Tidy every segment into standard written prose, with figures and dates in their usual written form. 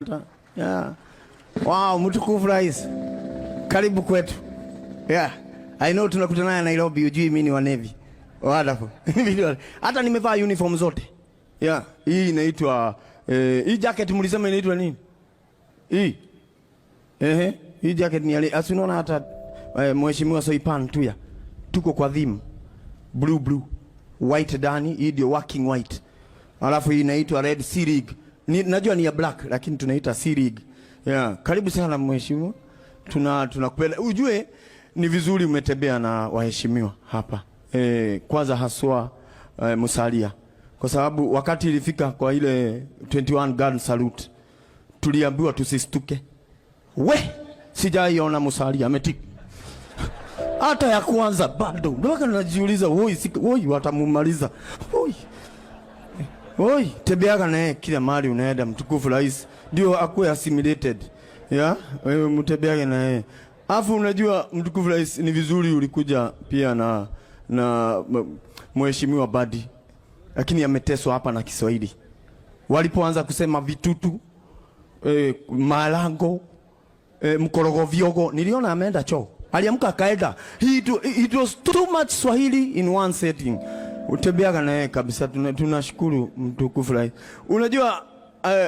Yeah. Wow, mtukufu rais. Karibu kwetu. Yeah. I know tunakutana naye Nairobi, ujui mimi ni wa Navy. Wonderful. Hata nimevaa uniform zote. Yeah. Hii inaitwa hii jacket mlisema inaitwa nini? Hii. Hii jacket ni ile asinaona hata mheshimiwa Soipan tu ya. Tuko kwa theme. Blue. White ndani, hii ndio working white. Alafu hii inaitwa Red Sea League. Najua ni ya black lakini tunaita Sea League. Yeah, karibu sana mheshimiwa. Tunakupenda. Ujue ni vizuri umetembea na waheshimiwa hapa. Kwanza haswa Musalia. Kwa sababu wakati ilifika kwa ile 21 gun salute tuliambiwa tusistuke. Sijaiona Musalia ametiki. Hata ya kwanza bado. Ndio najiuliza woi watamumaliza. Oi, tebeaga naye kila mahali unaenda mtukufu rais. Ndio akuwe assimilated. Yeah, wewe mtebeaga naye. Afu unajua mtukufu rais ni vizuri ulikuja pia na mheshimiwa Badi. Lakini ameteswa hapa na Kiswahili. Walipoanza kusema vitutu, malango, mkorogo vyogo, niliona ameenda choo. Aliamka kaenda. It was too much Swahili in one setting. Utebeaga naye kabisa, tunashukuru mtukufu rais. Unajua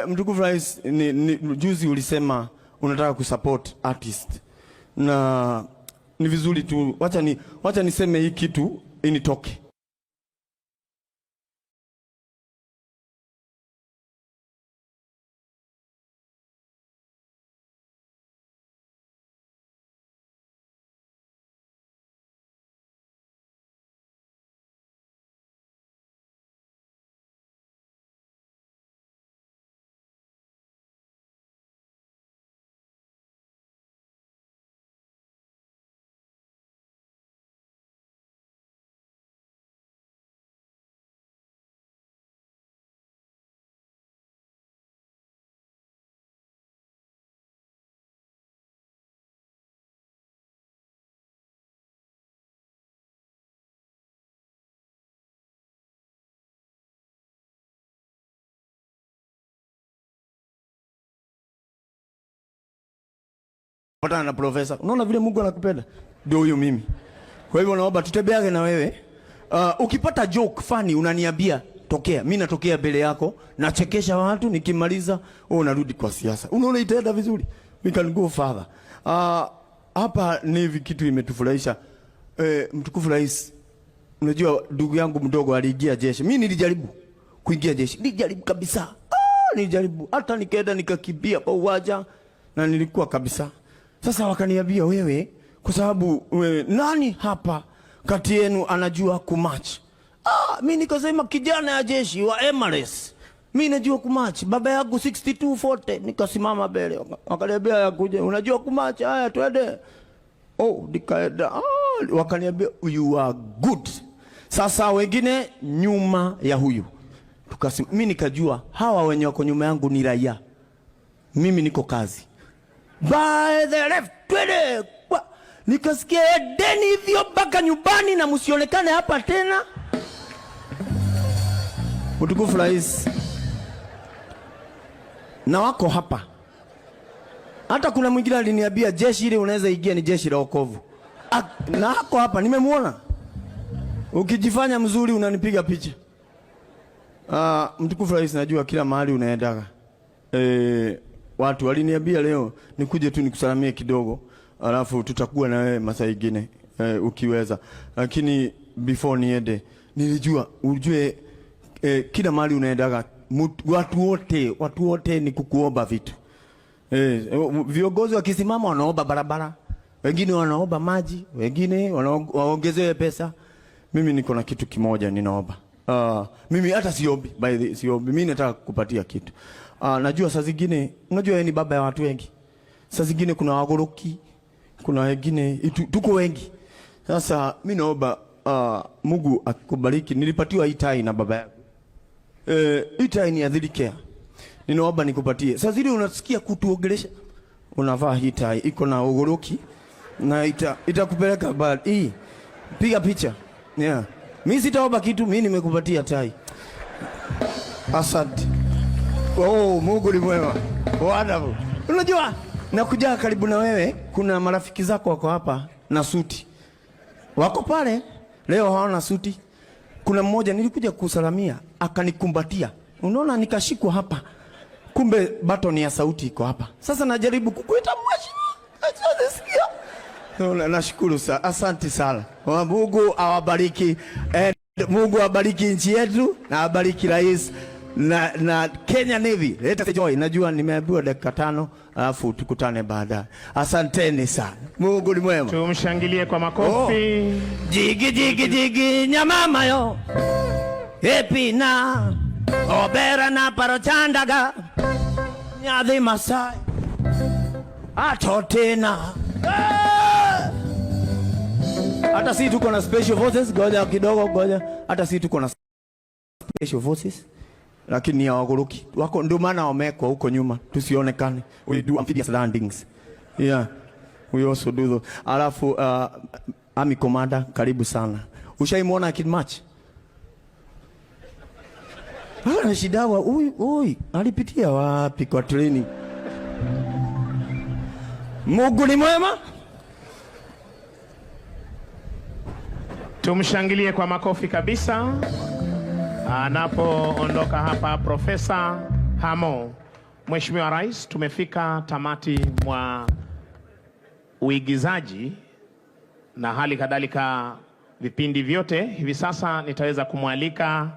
mtukufu rais juzi ulisema unataka kusupport artist. Na ni vizuri tu wacha niseme hii kitu initoke. Patana na profesa. Unaona vile Mungu anakupenda? Ndio huyo mimi. Kwa hivyo naomba tutebeage na wewe. Ukipata joke funny unaniambia tokea. Mimi natokea mbele yako, nachekesha watu nikimaliza wewe unarudi kwa siasa. Unaona itaenda vizuri. We can go further. Hapa ni kitu imetufurahisha. Mtukufu rais, unajua ndugu yangu mdogo aliingia jeshi. Mimi nilijaribu kuingia jeshi. Nilijaribu kabisa. Nilijaribu. Hata nikaenda nikakimbia kwa uwanja na nilikuwa kabisa. Sasa wakaniambia wewe, kwa sababu nani hapa kati yenu anajua kumatch? Mimi nikasema kijana ya jeshi wa Emirates. Mimi najua kumatch. Baba yangu 6240 nikasimama mbele. Wakaniambia yakuja, unajua kumatch? Haya twende. Nikaenda. Wakaniambia you are good. Sasa wengine nyuma ya huyu. Mimi nikajua hawa wenye wako nyuma yangu ni raia. Mimi niko kazi. By the left, twende. Nikasikia deni hivyo mpaka nyumbani na msionekane hapa tena. Mtukufu rais. Na wako hapa. Hata kuna mwingine aliniambia jeshi ile unaweza ingia ni jeshi la wokovu. Na wako hapa, nimemuona. Ukijifanya mzuri unanipiga picha. Mtukufu rais, najua kila mahali unaendaga. Watu waliniambia leo nikuje tu nikusalamie kidogo, alafu tutakuwa na wewe masaa mengine ukiweza. Lakini before niende, nilijua ujue kila mahali unaendaga watu wote ni kukuomba vitu. Viongozi wakisimama wanaomba barabara, wengine wanaomba maji, wengine waongezewe pesa. Mimi niko na kitu kimoja ninaomba. Mimi hata siombi, siombi. Mimi nataka kukupatia kitu. Najua saa zingine, unajua yeye ni baba ya watu wengi. Saa zingine kuna wagoroki, kuna wengine, tuko wengi. Sasa mimi naomba Mungu akubariki. Nilipatiwa hii tai na baba yangu. Hii tai ni adhirikea. Ninaomba nikupatie. Saa zile unasikia kutuongelesha, unavaa hii tai, iko na wagoroki na itakupeleka bali. Hii piga picha. Yeah. Mimi sitaomba kitu, mimi nimekupatia tai. Asante. Oh, Mungu ni mwema. Wonderful. Unajua, nakuja karibu na wewe, kuna marafiki zako wako hapa na suti. Wako pale, leo hawana suti. Kuna mmoja nilikuja kusalamia, akanikumbatia. Unaona nikashikwa hapa. Kumbe batoni ya sauti iko hapa. Sasa najaribu kukuita mheshimiwa. Acha. Nashukuru sana. Asante sana. Mungu awabariki. Mungu awabariki nchi yetu na awabariki rais na Kenya Navy. Let us joy. Najua nimeambiwa dakika 5 alafu tukutane baadaye. Asanteni sana. Mungu ni mwema. Tumshangilie kwa makofi. Jigi jigi jigi nyamama yo. Epi na obera na parochandaga. Nyadhi Masai. Atotena. Hata si tuko na special forces, goja kidogo goja. Hata si tuko na special forces. Lakini ya waguruki wako ndio maana wamekwa huko nyuma tusionekane. We do amphibious landings. Yeah. We also do those. Alafu Army Commander, karibu sana. Ushaimuona Kid Match? Ana shida wa alipitia wapi kwa training? Mungu ni mwema. Tumshangilie kwa makofi kabisa. Anapoondoka hapa Profesa Hamo. Mheshimiwa Rais, tumefika tamati mwa uigizaji na hali kadhalika vipindi vyote. Hivi sasa nitaweza kumwalika